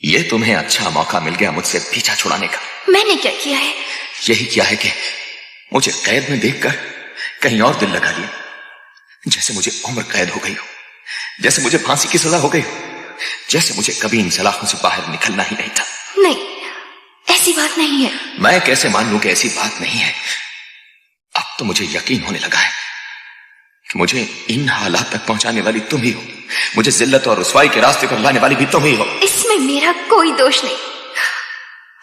ये तुम्हें अच्छा मौका मिल गया मुझसे पीछा छुड़ाने का। मैंने क्या किया है? यही किया है कि मुझे कैद में देखकर कहीं और दिल लगा लिया, जैसे मुझे उम्र कैद हो गई हो, जैसे मुझे फांसी की सजा हो गई हो, जैसे मुझे कभी इन सलाखों से बाहर निकलना ही नहीं था। नहीं, ऐसी बात नहीं है। मैं कैसे मान लूं कि ऐसी बात नहीं है? अब तो मुझे यकीन होने लगा है कि मुझे इन हालात तक पहुंचाने वाली तुम ही हो, मुझे जिल्लत और रुसवाई के रास्ते पर लाने वाली भी तुम ही हो। इसमें मेरा कोई दोष नहीं,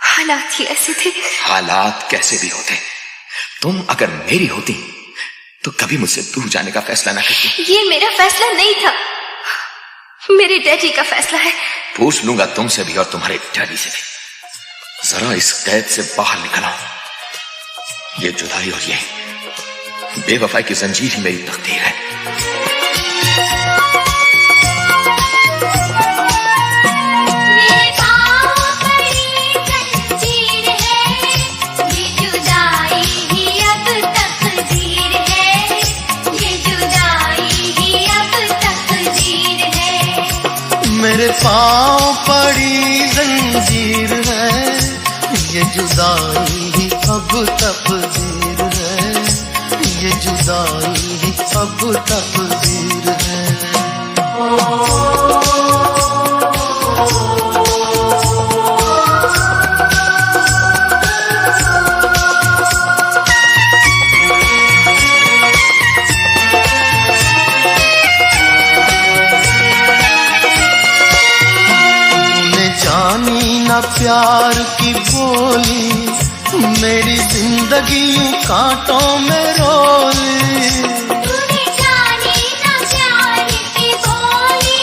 हालात ही ऐसे थे। हालात कैसे भी होते, तुम अगर मेरी होती तो कभी मुझसे दूर जाने का फैसला ना करती। ये मेरा फैसला नहीं था, मेरे डैडी का फैसला है। पूछ लूंगा तुमसे भी और तुम्हारे डैडी से भी। जरा इस कैद से बाहर निकल आओ। ये जुदाई और ये बेवफाई की जंजीर ही मेरी तकदीर है। मेरे पाँव पड़ी जंजीर है, ये जुदाई ही अब तकदीर है, ये जुदाई ही अब तकदीर है। प्यार की बोली मेरी जिंदगी यूं कांटों में रोली। तूने जानी ना प्यार की बोली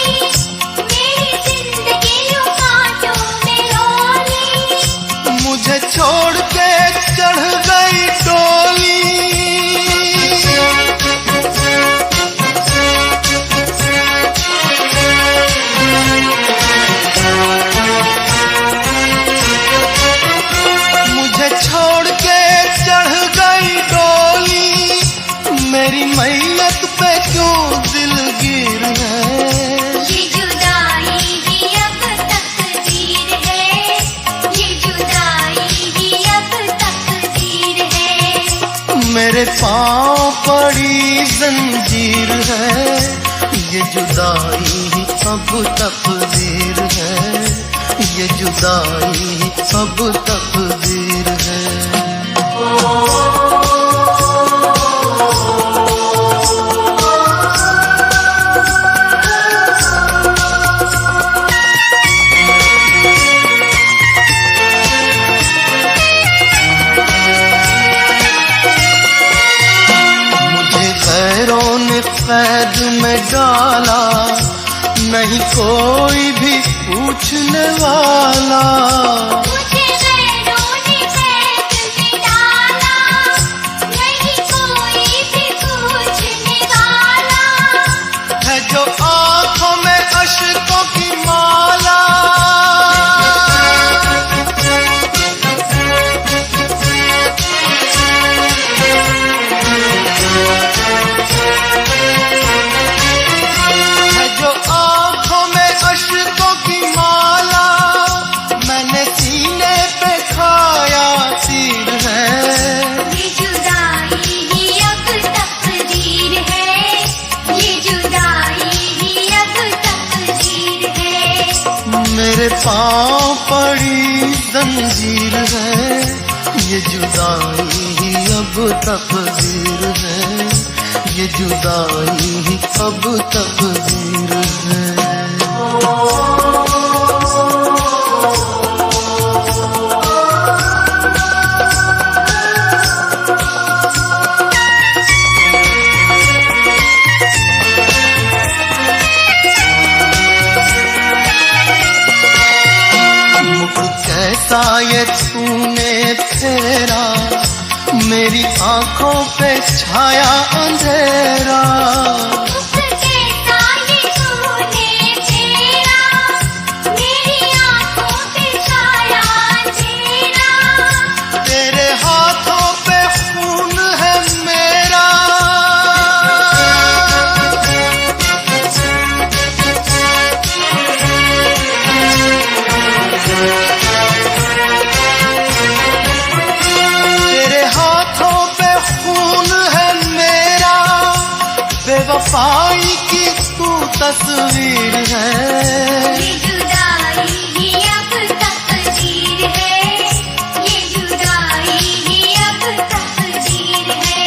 मेरी जिंदगी यूं कांटों में रोली। मुझे छोड़ के चढ़ गई डोली। छोड़ के चढ़ गई डोली, मेरी मैयत पे क्यों दिलगीर है। ये जुदाई ही अब तकदीर है, ये जुदाई ही अब तकदीर है। मेरे पाँव पड़ी जंजीर है, ये जुदाई ही अब तकदीर है, ये जुदाई ही अब तकदीर है। मुझे गैरों ने कैद में डाला, नहीं कोई भी पूछने वाला। मुझे गैरों ने कैद में डाला, नहीं कोई भी पूछने वाला। है जो आंखों में अश्कों की माला। है जो आंखों में अश्कों की माला, मैंने सीने पे खाया तीर है। ये जुदाई ही अब तकदीर है, ये जुदाई ही अब तकदीर है। मेरे पाँव पड़ी जंजीर है, ये जुदाई ही अब तकदीर है, ये जुदाई ही अब तकदीर है। कैसा ये तूने फेरा, मेरी आंखों पे छाया अंधेरा। कैसा ये तस्वीर है। ये जुदाई ही अब तकदीर है, ये जुदाई ही अब तकदीर है।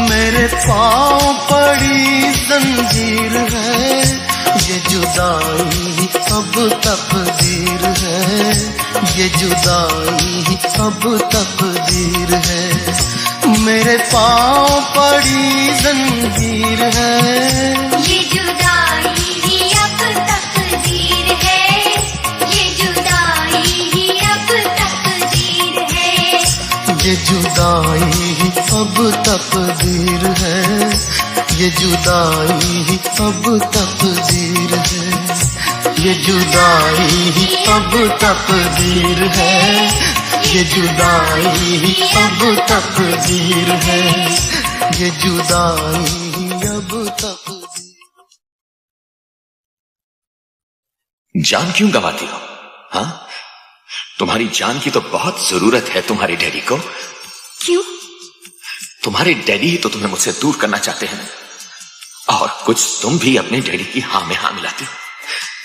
मेरे पाँव पड़ी जंजीर है, ये जुदाई अब तकदीर है, ये जुदाई अब तकदीर है। मेरे पाँव पड़ी जंजीर है, ये जुदाई ही अब तकदीर है, ये जुदाई ही अब तकदीर है। ये जुदाई अब तकदीर है, ये जुदाई अब तकदीर है, ये जुदाई अब तकदीर है, ये जुदाई अब तकदीर है, ये जुदाई अब तकदीर। जान क्यों गंवाती हो? हाँ, तुम्हारी जान की तो बहुत जरूरत है तुम्हारे डैडी को। क्यों? तुम्हारे डैडी ही तो तुम्हें मुझसे दूर करना चाहते हैं, और कुछ तुम भी अपने डैडी की हाँ में हाँ मिलाती हो,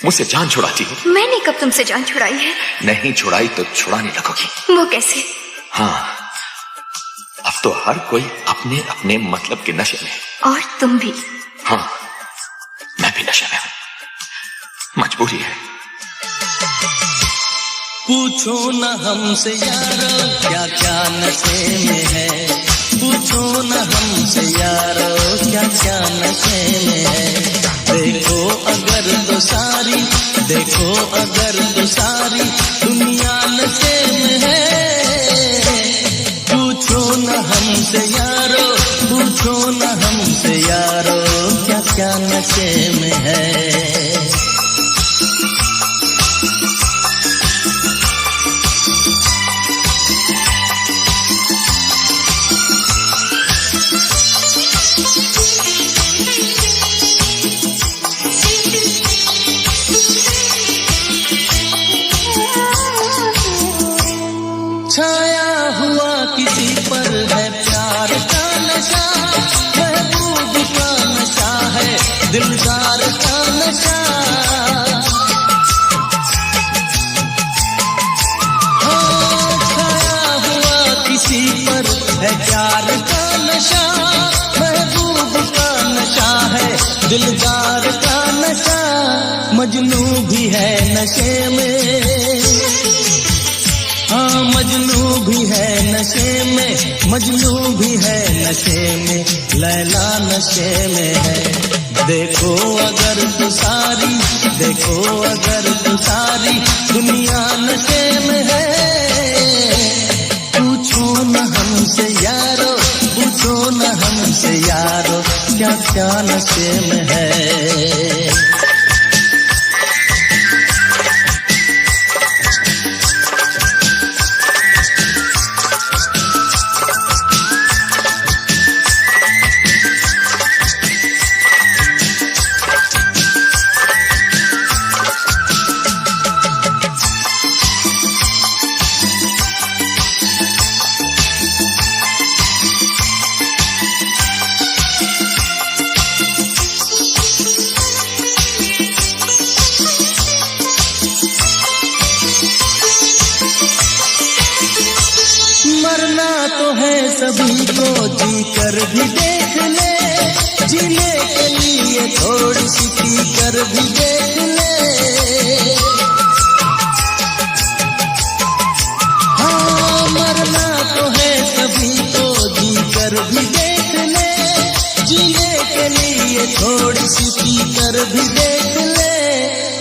मुझसे जान छुड़ाती हो। मैंने कब तुमसे जान छुड़ाई है? नहीं छुड़ाई तो छुड़ाने लगोगी। वो कैसे? हाँ, अब तो हर कोई अपने अपने मतलब के नशे में है। और तुम भी? हाँ, मैं भी नशे में हूं, मजबूरी है। पूछो न हमसे यारो क्या क्या नशे में है, पूछो न हमसे यारो क्या क्या नशे में है। देखो अगर तो सारी, देखो अगर तो सारी दुनिया नशे में है। पूछो न हमसे यारो, पूछो न हमसे यारो क्या क्या नशे में है। छाया हुआ किसी पर है प्यार का नशा, महबूब का नशा है दिलदार का नशा। हाँ, छाया हुआ किसी पर है प्यार का नशा, महबूब का नशा है दिलदार का नशा। मजनू भी है नशे में, हाँ मजनू भी है नशे में, मजनू भी है नशे में, लैला नशे में है। देखो अगर तो सारी, देखो अगर तो सारी दुनिया नशे में है। पूछो न हमसे यारो, पूछो न हमसे यारो क्या क्या नशे में है। मरना तो है सभी को, जी कर भी देख ले, जीने के लिए थोड़ी सी पी कर भी देख ले। हाँ मरना तो है सभी को, जी कर भी देख ले, जीने के लिए थोड़ी सी पी कर भी देख ले।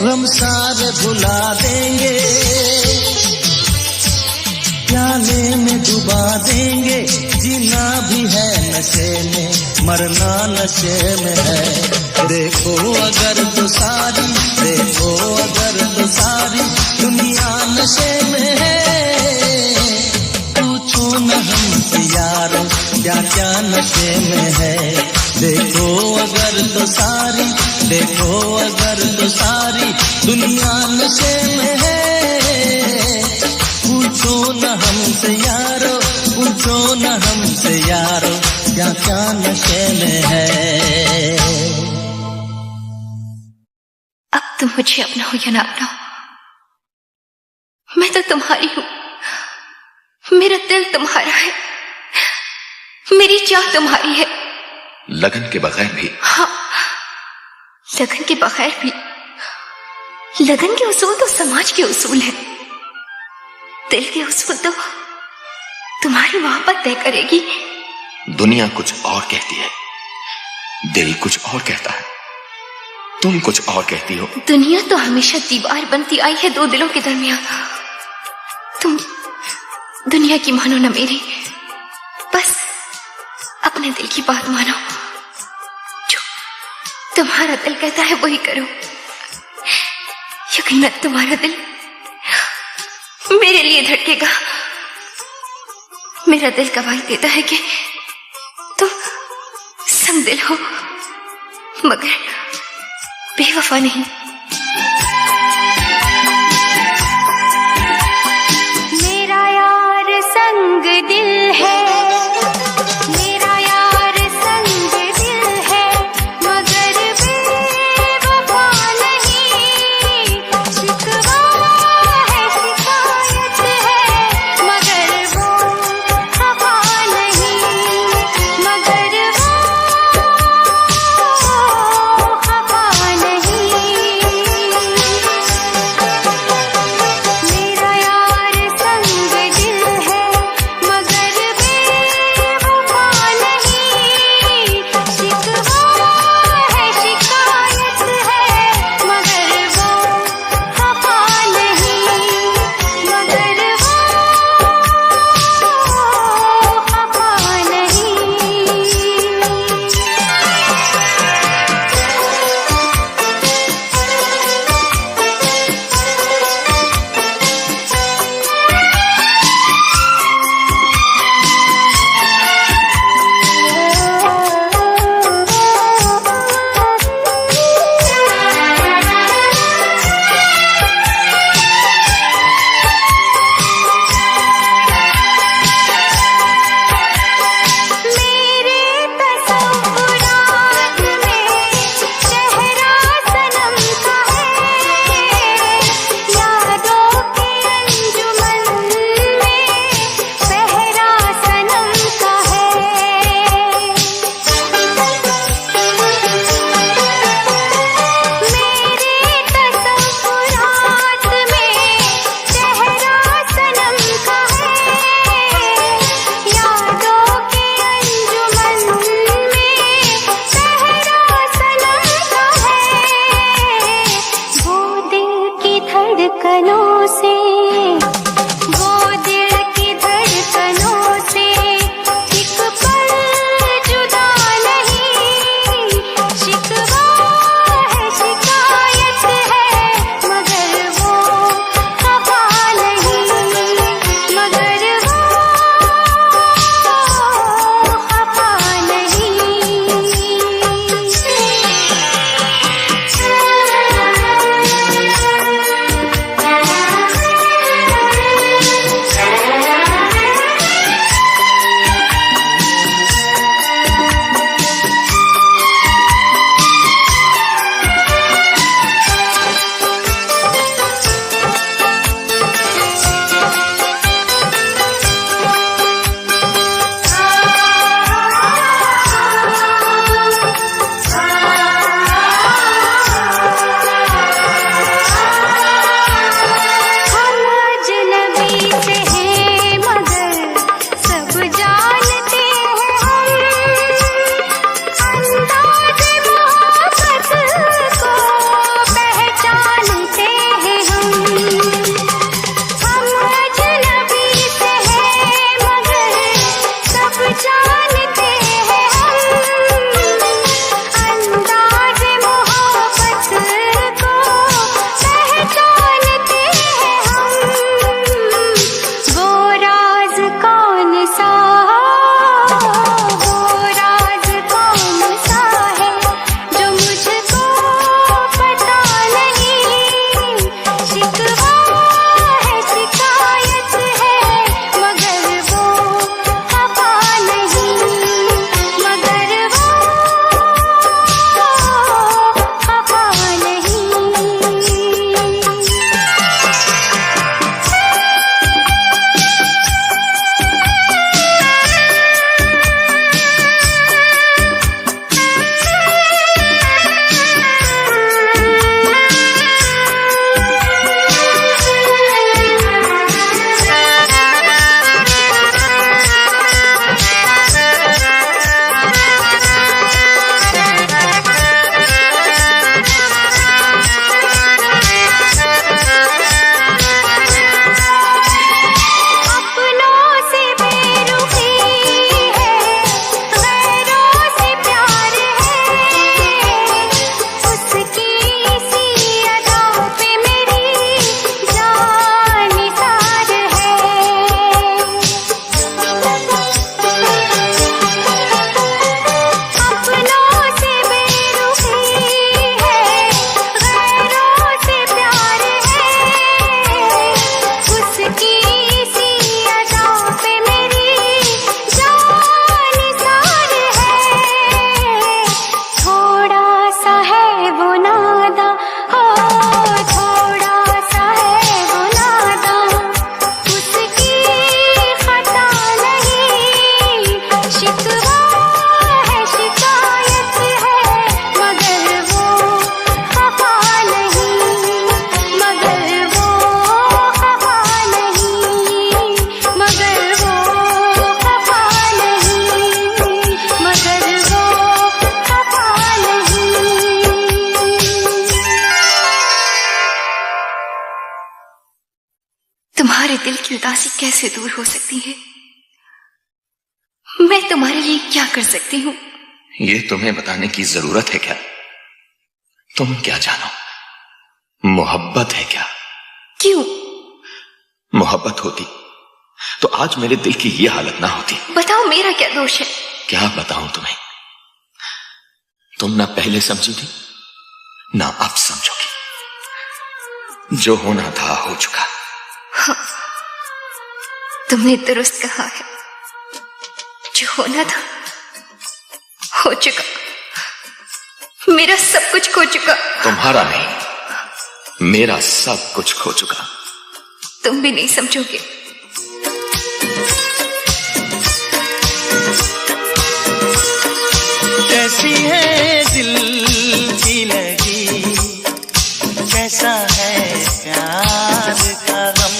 गम सारे भुला देंगे, प्याले में डुबा देंगे, जीना भी है नशे में, मरना नशे में है। देखो अगर तो सारी, देखो अगर तो सारी दुनिया नशे में है। पूछो न हमसे यारो क्या क्या नशे में है। देखो अगर तो सारी, देखो अगर तो सारी दुनिया नशे में है। पूछो न हमसे यारो, पूछो न हमसे यारो क्या क्या नशे में है। तुम मुझे अपना हो या ना अपना हो, मैं तो तुम्हारी हूं। मेरा दिल तुम्हारा है, मेरी चाह तुम्हारी है। लगन के बगैर भी? हाँ, लगन के बगैर भी। लगन के उसूल तो समाज के उसूल है, दिल के उसूल तो तुम्हारी मोहब्बत तय करेगी। दुनिया कुछ और कहती है, दिल कुछ और कहता है, तुम कुछ और कहती हो। दुनिया तो हमेशा दीवार बनती आई है दो दिलों के दरमियान। तुम दुनिया की मानो ना मेरी, बस अपने दिल की बात मानो। जो तुम्हारा दिल कहता है वही करो। यकीनन तुम्हारा दिल मेरे लिए धड़केगा। मेरा दिल गवाही देता है कि तुम समदिल हो, मगर बेवफा नहीं। मेरा यार संग दिल है, मेरा यार संग दिल है, मगर बेवफा नहीं। शिकवा है, शिकायत है, मगर वो खफा नहीं, मगर वो खफा नहीं। मेरा यार संग दिल है, मगर बेवफा नहीं। शिकवा है, शिकायत है, मगर वो खफा नहीं, मगर वो खफा नहीं। मेरे तसव्वुरात में चेहरा सनम का है, यादों के अंजुमन में पहरा सनम का है। मेरे तसव्वुरात में चेहरा सनम का है, यादों के अंजुमन में पहरा सनम का है। वो दिल की धड़कनों से, वो दिल की धड़कनों से एक पल जुदा नहीं। शिकवा है, शिकायत है, मगर वो खफा नहीं, मगर वो खफा नहीं। तुम्हारे दिल की उदासी कैसे दूर हो सकती है? मैं तुम्हारे लिए क्या कर सकती हूँ? ये तुम्हें बताने की जरूरत है क्या? तुम क्या जानो? मोहब्बत है क्या? क्यों? मोहब्बत होती तो आज मेरे दिल की ये हालत ना होती। बताओ, मेरा क्या दोष है? क्या बताऊं तुम्हें? तुम ना पहले समझी थी ना अब समझोगी। जो होना था हो चुका। हाँ, तुमने दुरुस्त कहा है। जो होना था हो चुका। मेरा सब कुछ खो चुका। तुम्हारा नहीं, मेरा सब कुछ खो चुका। तुम भी नहीं समझोगे। कैसी है दिल की लगी, कैसा है प्यार का गम,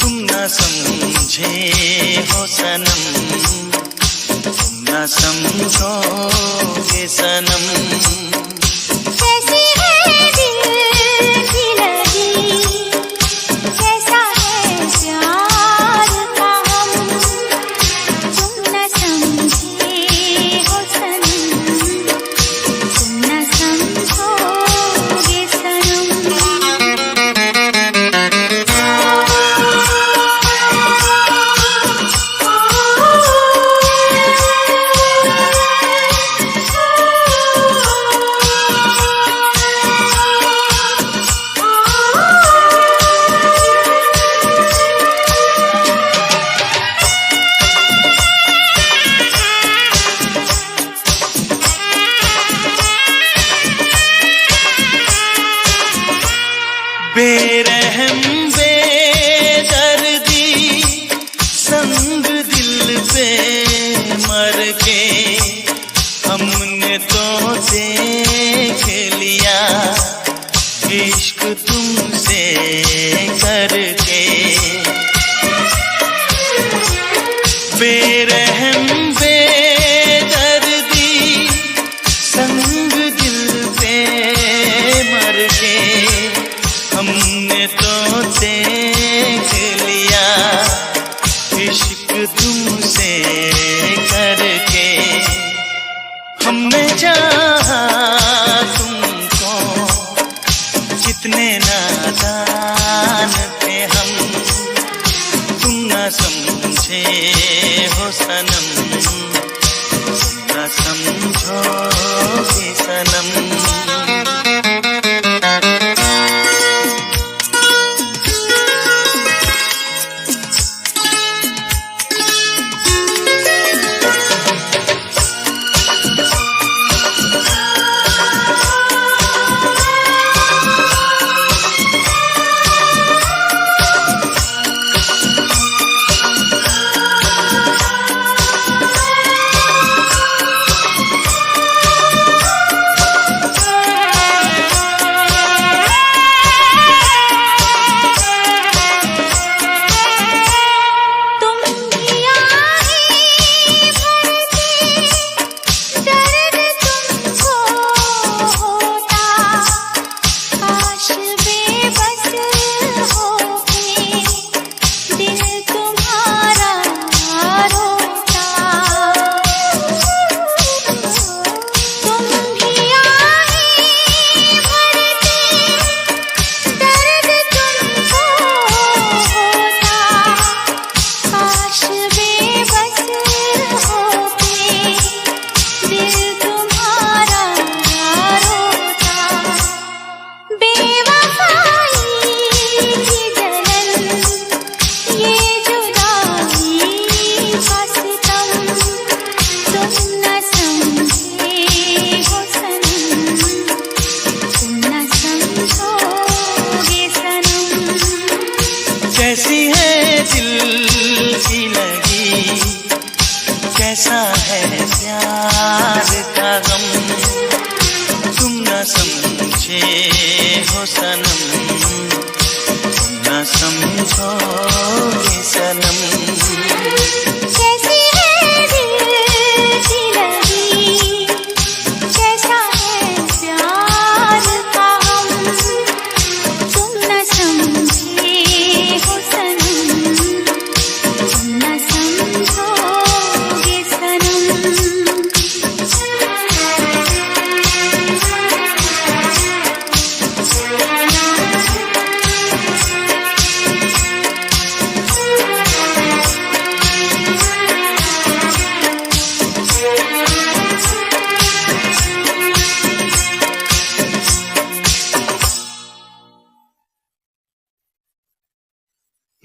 तुम न समझे हो सनम, तुम न समझोगे सनम। कैसी है दिल की लगी, कैसा है प्यार का हम, तुम न समझे हो सनम, तुम न समझोगे सनम। बेरहम बेदर्दी संग दिल पे मर के, हमने तो देख लिया इश्क तुमसे करके। बेरहम बेदर्दी संग दिल पे मर के, हमने तो देख लिया इश्क तुमसे करके। हमने चाहा तुमको, कितने नादान थे हम, तुम न समझे हो सनम, तुम न समझोगे सनम। कैसी है दिल की लगी, कैसा है प्यार का गम, तुम न समझे हो सनम, तुम न समझोगे सनम। कैसी है दिल की लगी, कैसा है प्यार का हम, तुम न समझे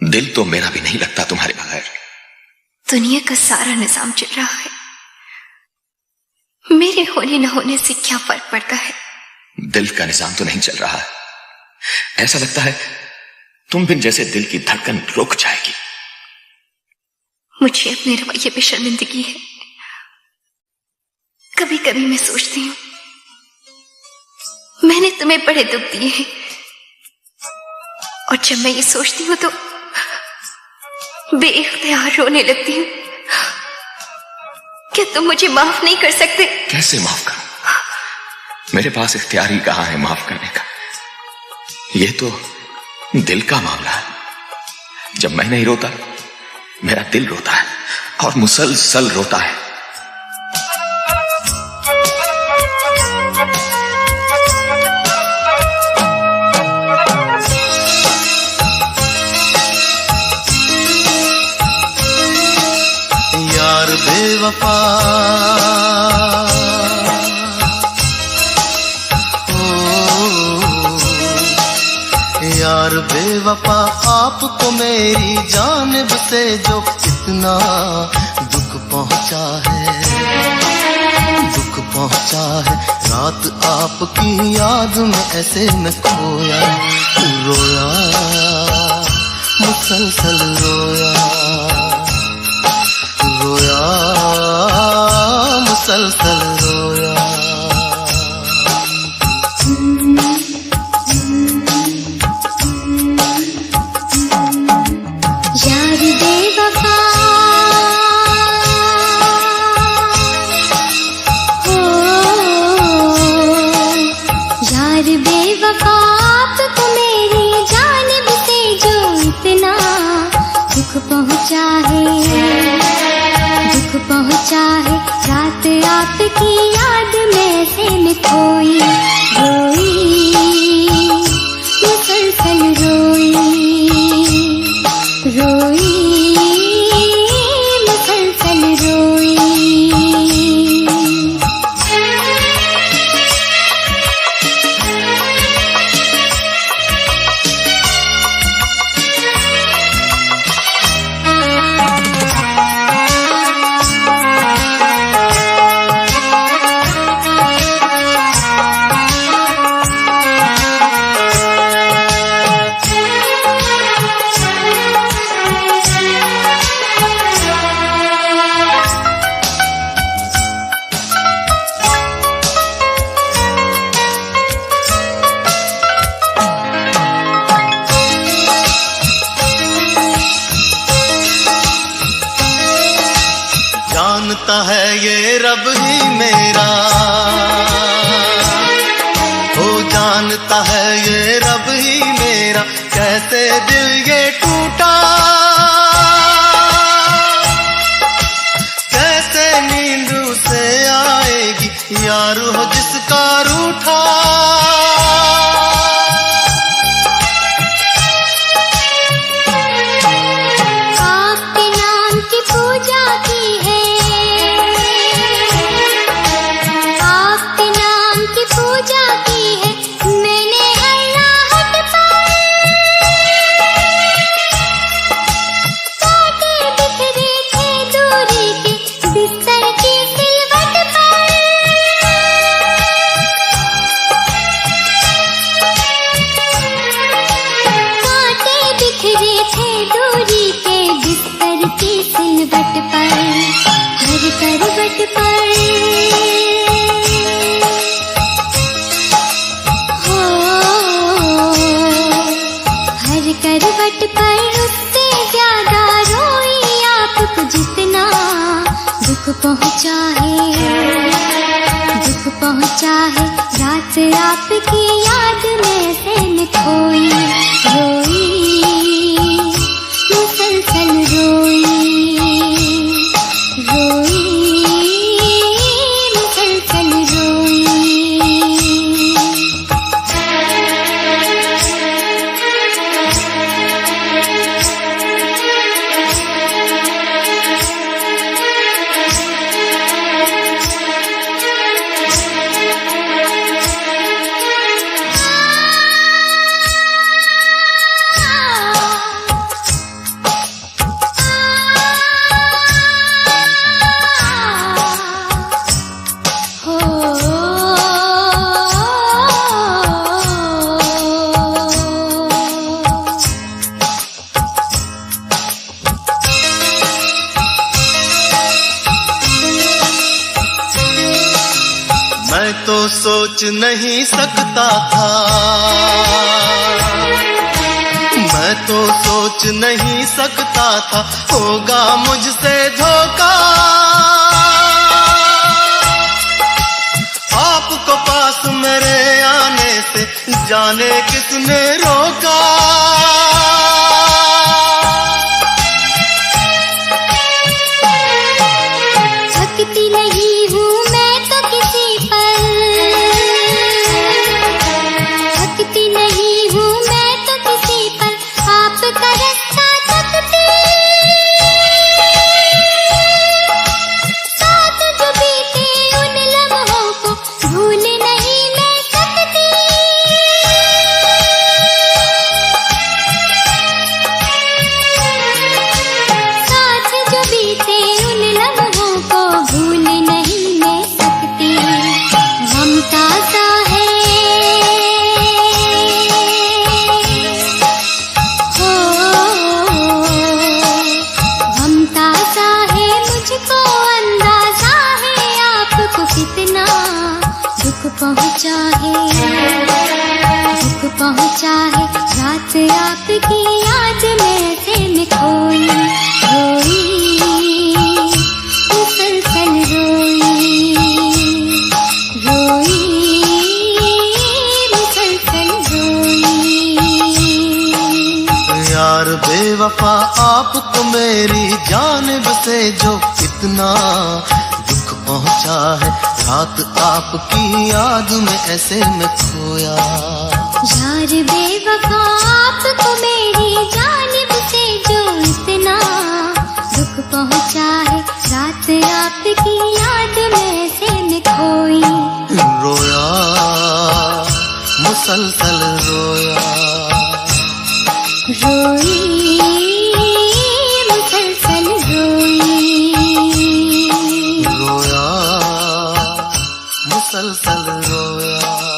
दिल तो मेरा भी नहीं लगता तुम्हारे बगैर। दुनिया का सारा निजाम चल रहा है, मेरे होने न होने से क्या फर्क पड़ता है? दिल का निजाम तो नहीं चल रहा है। ऐसा लगता है तुम बिन जैसे दिल की धड़कन रुक जाएगी। मुझे अपने रवैये पे शर्मिंदगी है। कभी कभी मैं सोचती हूँ मैंने तुम्हें बड़े दुख दिए हैं, और जब मैं ये सोचती हूँ तो बेइख्तियार रोने लगती हूँ। क्या तुम मुझे माफ नहीं कर सकते? कैसे माफ करूं? मेरे पास इख्तियार ही कहां है माफ करने का। यह तो दिल का मामला है। जब मैं नहीं रोता, मेरा दिल रोता है और मुसलसल रोता है। यार बेवफा यार बेवफा, आपको मेरी जानिब से जो इतना दुख पहुंचा है, दुख पहुंचा है। रात आपकी याद में ऐसे में खोया, रोया मुसलसल रोया, रोया मुसलसल रोया। यार बेवफा हो, यार बेवफा, आपको मेरी जानिब से जो इतना दुख पहुंचा है, दुख पहुंचा है। रात आपकी याद में से मैं खोई, रोई मुसलसल रोई, रोई मुसलसल रोई। जानता है ये रब ही मेरा, हो जानता है ये रब ही मेरा, कैसे दिल ये टूटा, कैसे नींद उसे आएगी, यार हो जिसका रूठा। आपके नाम की पूजा की है, आपके नाम की पूजा की है मैंने अल्लाहट पर। कांटे बिखरे थे दूरी के बिस्तर की सिलवट पर। कांटे बिखरे थे दूरी के बिस्तर की सिलवट पर, हर करवट पर हो, हर करवट पर उससे ज्यादा रोई आपको जितना दुख पहुंचा है, दुख पहुंचा है। रात आपकी याद में से मैं खोई, रोई मुसलसल रोई, रोई मुसलसल रोई। सोच नहीं सकता था, मैं तो सोच नहीं सकता था होगा मुझसे धोखा। आपको पास मेरे आने से जाने किसने रोका। थकती नहीं हूँ मैं तो किसी पर, थकती नहीं हूँ मैं तो किसी पर, आपका रास्ता तकती। साथ जो बीते उन लम्हों को भूल नहीं मैं सकती। साथ जो बीते उन लम्हों को भूल नहीं मैं सकती। गम ताज़ा है हो, गम ताज़ा है मुझको अंदाजा है आपको कितना दुख पहुँचा है, दुख पहुँचा है। रात आपकी याद में से मैं खोई रोई, मुसलसल रोई रोई, मुसलसल रोई। यार बेवफा आपको मेरी जानिब से जो कितना दुख पहुंचा है, रात आपकी याद में ऐसे में खोया। यार बेवफा आपको मेरी जानिब से जो इतना दुख पहुँचा है, रात आपकी याद में से मैं खोई रोया, मुसलसल रोया, रोई, मुसलसल रोई, रोया, मुसलसल रोया।